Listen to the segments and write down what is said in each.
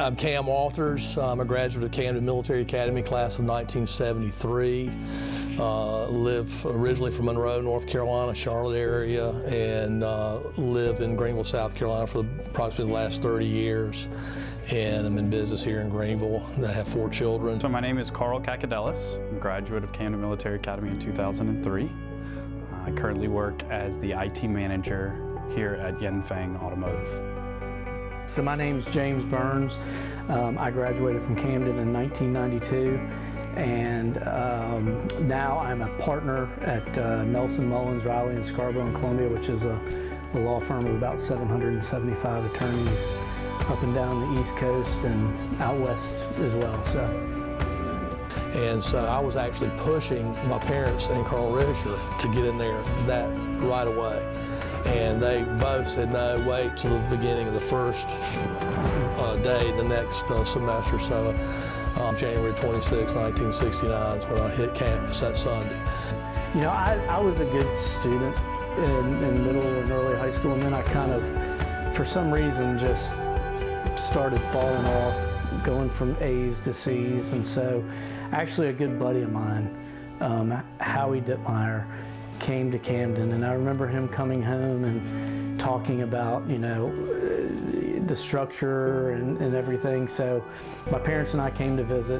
I'm Cam Walters. I'm a graduate of Camden Military Academy, class of 1973. Live originally from Monroe, North Carolina, Charlotte area, and live in Greenville, South Carolina for approximately the last 30 years. And I'm in business here in Greenville. I have 4 children. So my name is Carl Kakadelis. I'm a graduate of Camden Military Academy in 2003. I currently work as the IT manager here at Yanfeng Automotive. So my name is James Burns. I graduated from Camden in 1992, and now I'm a partner at Nelson, Mullins, Riley, and Scarborough and Columbia, which is a law firm of about 775 attorneys up and down the East Coast and out west as well. And so I was actually pushing my parents and Carl Risher to get in there that right away. And they both said, no, wait till the beginning of the first day, the next semester. So January 26, 1969 is when I hit campus that Sunday. You know, I was a good student in middle and early high school, and then I kind of, for some reason, just started falling off, going from A's to C's. And so actually a good buddy of mine, Howie Dittmeyer, came to Camden, and I remember him coming home and talking about, you know, the structure and everything. So my parents and I came to visit,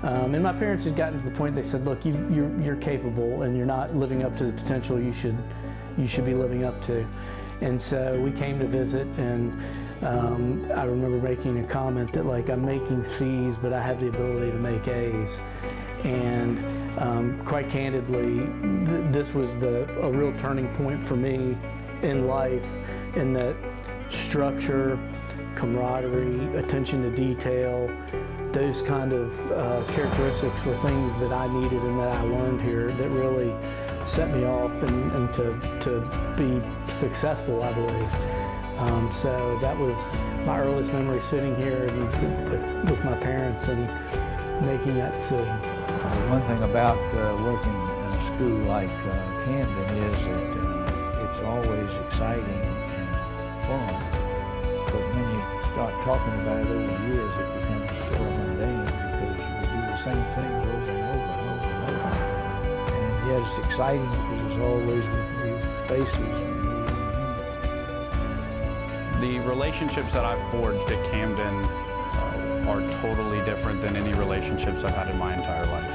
and my parents had gotten to the point they said, look, you're capable and you're not living up to the potential you should be living up to. And so we came to visit, and I remember making a comment that, like, I'm making C's, but I have the ability to make A's. And quite candidly, this was a real turning point for me in life, in that structure, camaraderie, attention to detail, those kind of characteristics were things that I needed and that I learned here that really set me off and to be successful, I believe. So that was my earliest memory, sitting here with my parents and making that decision. One thing about working in a school like Camden is that it's always exciting and fun, but when you start talking about it over the years, it becomes sort of mundane because we do the same things over and over and over and over. And yet it's exciting because it's always with new faces. The relationships that I've forged at Camden are totally different than any relationships I've had in my entire life.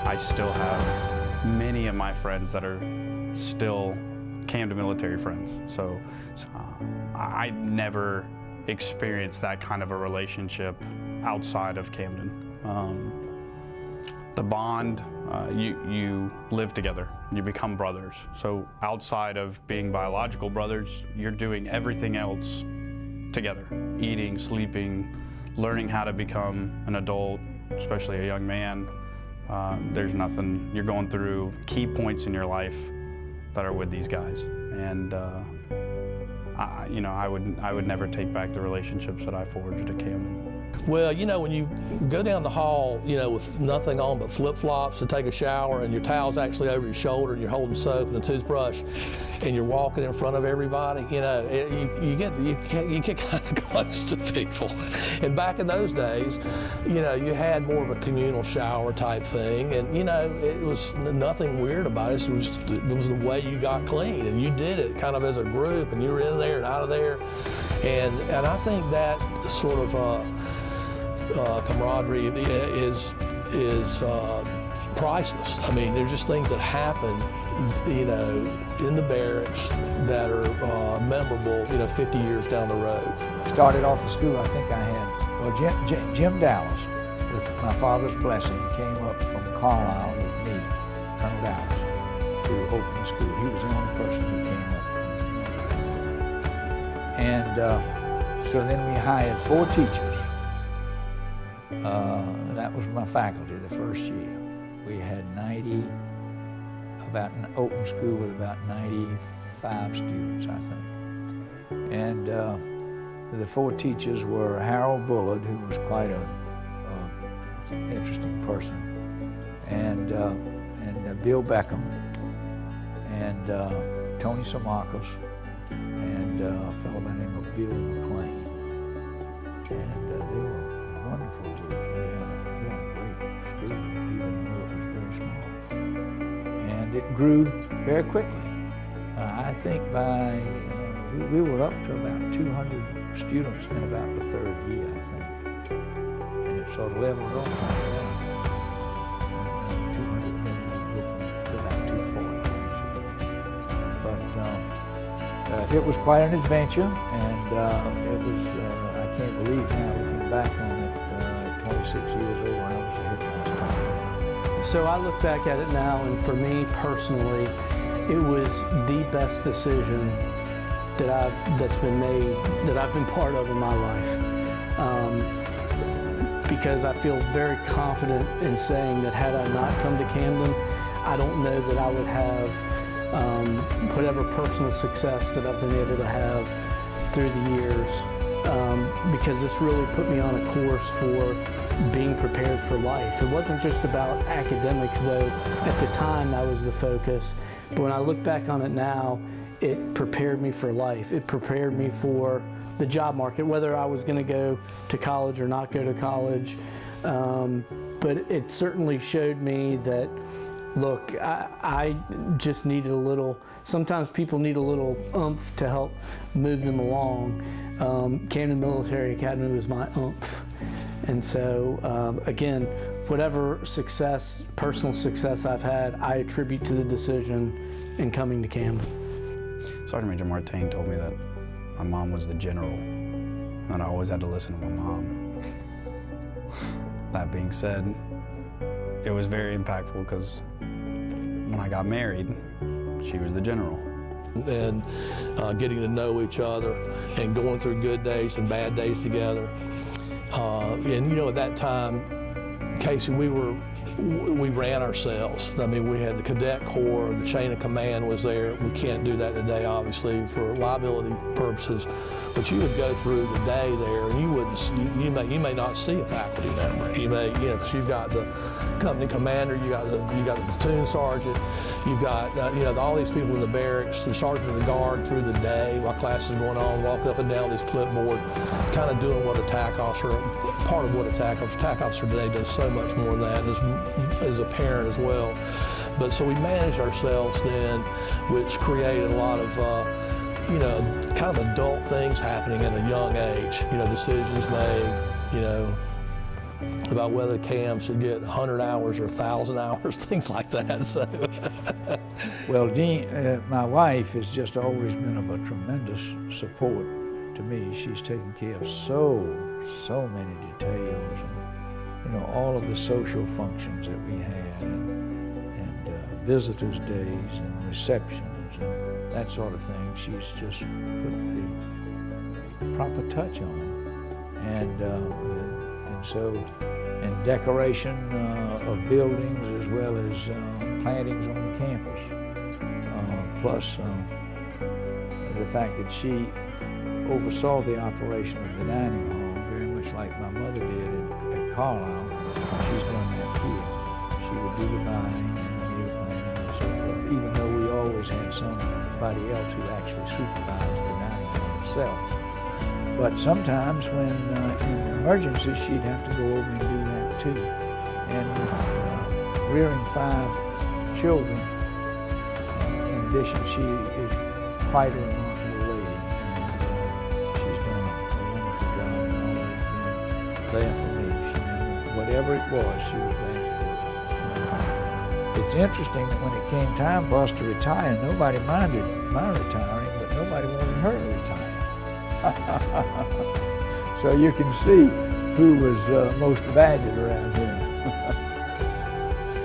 I still have many of my friends that are still Camden military friends. So I never experienced that kind of a relationship outside of Camden. The bond, you live together, you become brothers. So outside of being biological brothers, you're doing everything else together, eating, sleeping, learning how to become an adult, especially a young man. There's nothing, you're going through key points in your life that are with these guys. And I would never take back the relationships that I forged at Camden. Well, you know, when you go down the hall, you know, with nothing on but flip-flops to take a shower, and your towel's actually over your shoulder, and you're holding soap and a toothbrush, and you're walking in front of everybody, you know, you get kind of close to people. And back in those days, you know, you had more of a communal shower type thing, and, you know, it was nothing weird about it. It was the way you got clean, and you did it kind of as a group, and you were in there and out of there. And I think that sort of camaraderie is priceless. I mean, there's just things that happen, you know, in the barracks that are memorable, you know, 50 years down the road. Started off the school, I think I had, well, Jim Dallas, with my father's blessing, came up from Carlisle with me, Colonel Dallas, to open the school. He was the only person who came up. And so then we hired 4 teachers. That was my faculty the first year. We had open school with about 95 students, I think. And the 4 teachers were Harold Bullard, who was quite an interesting person, and Bill Beckham, and Tony Samakos, and a fellow by the name of Bill McLean. and they were a wonderful group. They had a great school, even though it was very small. And it grew very quickly. I think we were up to about 200 students in about the third year, I think. And it sort of leveled off like that. 200, then it would go from about 240, actually. But it was quite an adventure, and it was, I can't believe now, looking back on it, at 26 years old, I was a headmaster. So I look back at it now, and for me personally, it was the best decision that's been made, that I've been part of in my life. Because I feel very confident in saying that had I not come to Camden, I don't know that I would have whatever personal success that I've been able to have through the years, because this really put me on a course for being prepared for life. It wasn't just about academics, though. At the time, that was the focus. But when I look back on it now, it prepared me for life. It prepared me for the job market, whether I was going to go to college or not go to college. But it certainly showed me that, look, I just needed a little, sometimes people need a little oomph to help move them along. Camden Military Academy was my oomph. And so, again, whatever success, personal success I've had, I attribute to the decision in coming to Camden. Sergeant Major Martin told me that my mom was the general, and I always had to listen to my mom. That being said, it was very impactful because when I got married, she was the general. And getting to know each other and going through good days and bad days together. And you know, at that time, Casey, we ran ourselves. I mean, we had the cadet corps, the chain of command was there. We can't do that today, obviously, for liability purposes. But you would go through the day there, and you wouldn't. You may not see a faculty member. You may, because you've got the company commander, you got the platoon sergeant, you've got all these people in the barracks, the sergeant of the guard through the day while class is going on, walking up and down this clipboard, kind of doing what a TAC officer, part of what a TAC officer today does so much more than that, as a parent as well. But so we managed ourselves then, which created a lot of kind of adult things happening at a young age. Decisions made, about whether Cam should get 100 hours or 1,000 hours, things like that. So. Well, Dean, my wife has just always been of a tremendous support to me. She's taken care of so many details, and all of the social functions that we had, and visitors' days and receptions and that sort of thing. She's just put the proper touch on them, and so, and decoration of buildings as well as plantings on the campus, plus the fact that she oversaw the operation of the dining hall very much like my mother did at Carlisle. She's done that here. She would do the buying and the meal planning and so forth, even though we always had somebody else who actually supervised the dining hall itself. But sometimes when in emergencies, she'd have to go over and do that too. And with rearing 5 children, in addition, she is quite a remarkable lady. And she's done a wonderful job and always been there for me. Whatever it was, she was glad to do it. It's interesting that when it came time for us to retire, nobody minded my retiring, but nobody wanted her to retire. So you can see who was most valued around here.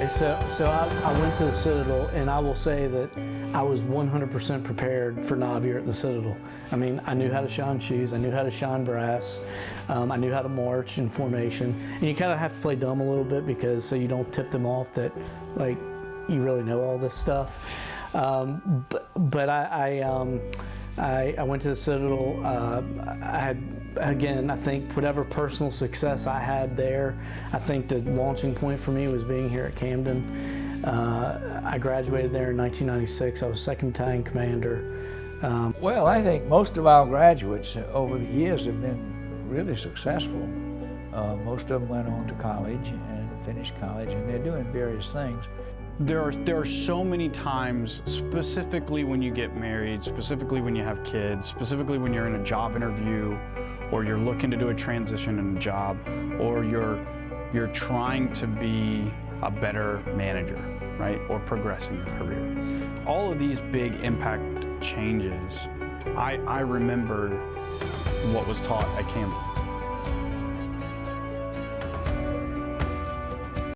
So I went to the Citadel, and I will say that I was 100% prepared for Knob here at the Citadel. I mean, I knew how to shine shoes, I knew how to shine brass, I knew how to march in formation, and you kind of have to play dumb a little bit because so you don't tip them off that like you really know all this stuff. But I went to the Citadel. I had, again, I think whatever personal success I had there, I think the launching point for me was being here at Camden. I graduated there in 1996. I was 2nd Battalion Commander. Well, I think most of our graduates over the years have been really successful. Most of them went on to college and finished college, and they're doing various things. There are so many times, specifically when you get married, specifically when you have kids, specifically when you're in a job interview, or you're looking to do a transition in a job, or you're trying to be a better manager, right, or progress in your career. All of these big impact changes, I remembered what was taught at Camden.